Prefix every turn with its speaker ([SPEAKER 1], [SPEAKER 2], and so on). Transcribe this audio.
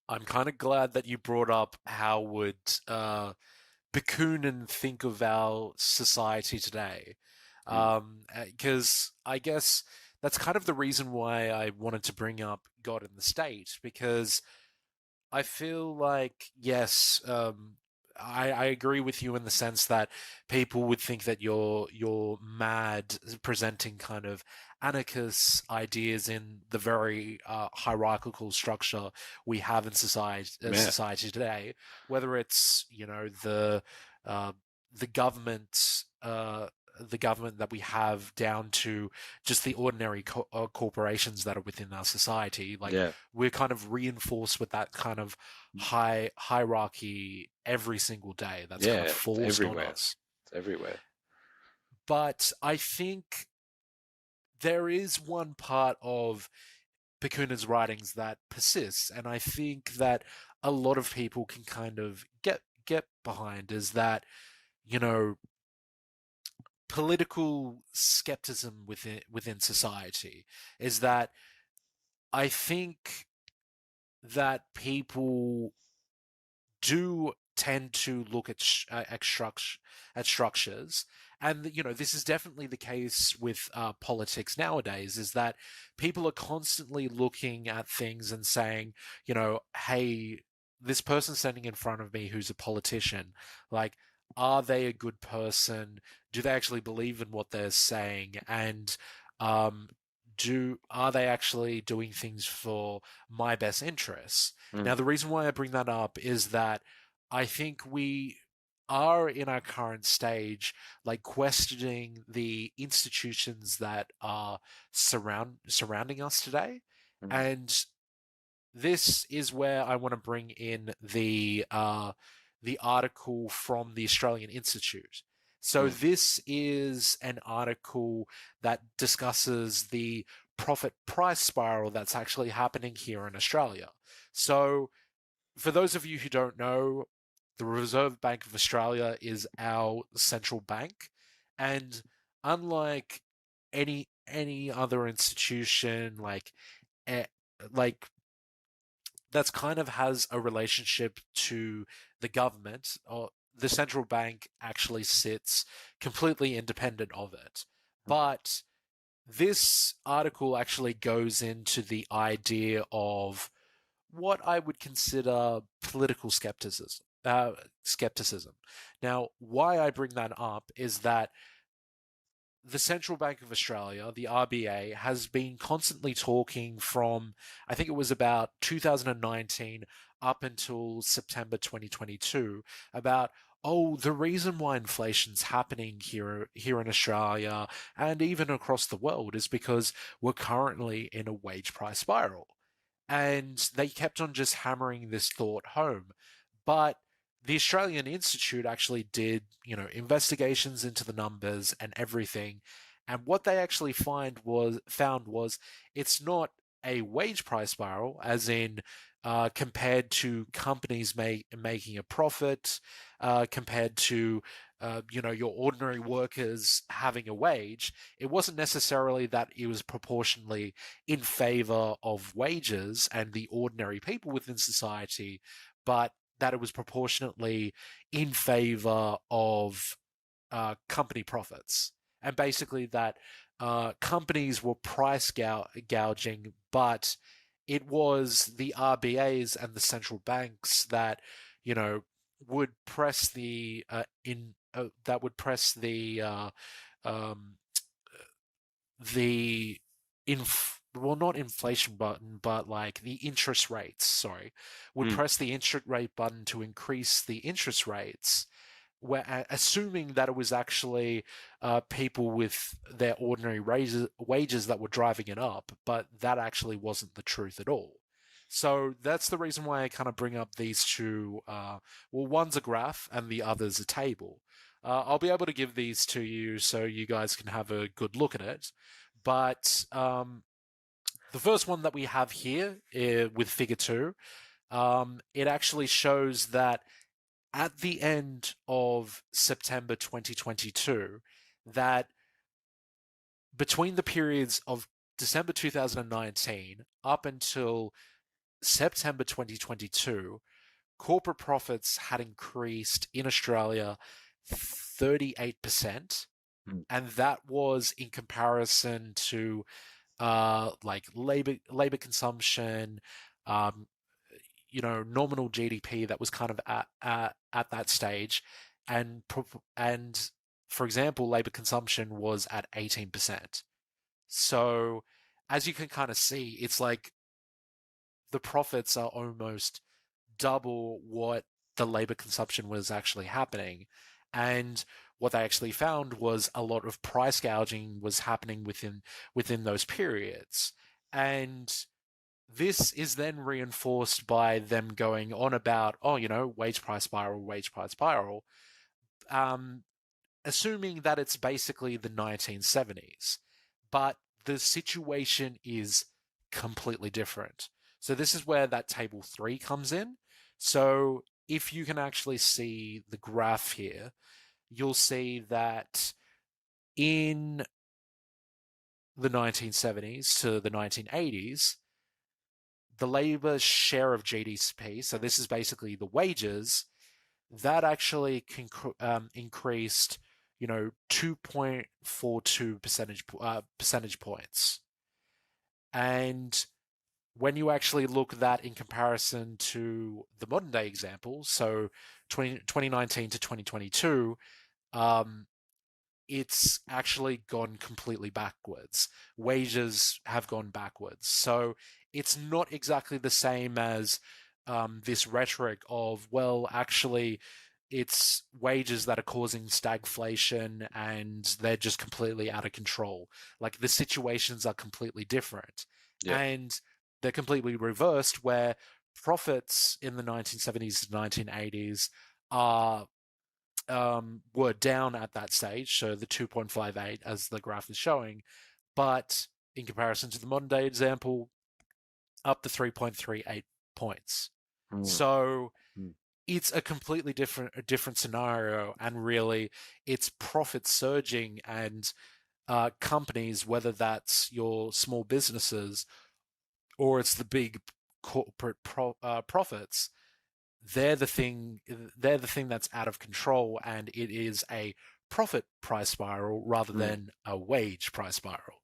[SPEAKER 1] I'm kind of glad that you brought up how would Bakunin think of our society today.
[SPEAKER 2] Mm.
[SPEAKER 1] Because I guess that's kind of the reason why I wanted to bring up God in the State, because I feel like, yes, I agree with you in the sense that people would think that you're mad presenting kind of anarchist ideas in the very hierarchical structure we have in
[SPEAKER 2] Yeah,
[SPEAKER 1] society today, whether it's uh, the government. The government that we have down to just the ordinary corporations that are within our society. Like,
[SPEAKER 2] yeah,
[SPEAKER 1] we're kind of reinforced with that kind of hierarchy every single day that's kind of
[SPEAKER 2] yeah. It's
[SPEAKER 1] forced on
[SPEAKER 2] everywhere.
[SPEAKER 1] us.
[SPEAKER 2] It's everywhere.
[SPEAKER 1] But I think there is one part of Bakunin's writings that persists, and I think that a lot of people can kind of get behind, is that, you know, political skepticism within society, is that I think that people do tend to look at at structures, and this is definitely the case with politics nowadays. Is that people are constantly looking at things and saying, hey, this person standing in front of me who's a politician, like, are they a good person? Do they actually believe in what they're saying? And um, do are they actually doing things for my best interests?
[SPEAKER 2] Mm.
[SPEAKER 1] Now, the reason why I bring that up is that I think we are in our current stage, like, questioning the institutions that are surrounding us today.
[SPEAKER 2] Mm.
[SPEAKER 1] And this is where I want to bring in the article from the Australian Institute. So
[SPEAKER 2] Mm.
[SPEAKER 1] this is an article that discusses the profit price spiral that's actually happening here in Australia. So for those of you who don't know, the Reserve Bank of Australia is our central bank, and unlike any other institution, eh, like that's kind of has a relationship to the government, or the central bank actually sits completely independent of it. But this article actually goes into the idea of what I would consider political skepticism. Skepticism. Now, why I bring that up is that the Central Bank of Australia, the RBA, has been constantly talking from, I think it was about 2019 up until September 2022, about, oh, the reason why inflation's happening here in Australia and even across the world is because we're currently in a wage price spiral. And they kept on just hammering this thought home. But the Australian Institute actually did, investigations into the numbers and everything. And what they actually found was it's not a wage price spiral, as in compared to companies making a profit, compared to your ordinary workers having a wage. It wasn't necessarily that it was proportionally in favor of wages and the ordinary people within society, but that it was proportionately in favor of company profits. And basically, that companies were price gouging, but it was the RBAs and the central banks that, you know, would press the that would press um, the well, not inflation button, but like the interest rates, sorry, would
[SPEAKER 2] Mm.
[SPEAKER 1] press the interest rate button to increase the interest rates, where assuming that it was actually people with their ordinary wages that were driving it up, but that actually wasn't the truth at all. So that's the reason why I kind of bring up these two. Well, one's a graph and the other's a table. I'll be able to give these to you so you guys can have a good look at it. But the first one that we have here with figure two, it actually shows that at the end of September 2022, that between the periods of December 2019 up until September 2022, corporate profits had increased in Australia 38%.
[SPEAKER 2] Mm.
[SPEAKER 1] And that was in comparison to like labor consumption, um, nominal GDP that was kind of at that stage, and for example, labor consumption was at 18%. So as you can kind of see, it's like the profits are almost double what the labor consumption was actually happening. And what they actually found was a lot of price gouging was happening within those periods. And this is then reinforced by them going on about, oh, wage price spiral, um, assuming that it's basically the 1970s. But the situation is completely different. So this is where that table 3 comes in. So if you can actually see the graph here, you'll see that in the 1970s to the 1980s, the labor share of GDP, so this is basically the wages, that actually increased, 2.42 percentage points. And when you actually look at that in comparison to the modern day example, so 2019 to 2022, um, it's actually gone completely backwards. Wages have gone backwards. So it's not exactly the same as this rhetoric of, well, actually, it's wages that are causing stagflation and they're just completely out of control. Like the situations are completely different.
[SPEAKER 2] Yeah.
[SPEAKER 1] And they're completely reversed, where profits in the 1970s to 1980s are were down at that stage, so the 2.58 as the graph is showing, but in comparison to the modern day example, up to 3.38 points.
[SPEAKER 2] Mm.
[SPEAKER 1] So
[SPEAKER 2] Mm.
[SPEAKER 1] it's a different scenario, and really it's profit surging, and companies, whether that's your small businesses or it's the big corporate profits, they're the thing that's out of control, and it is a profit price spiral rather
[SPEAKER 2] Mm.
[SPEAKER 1] than a wage price spiral.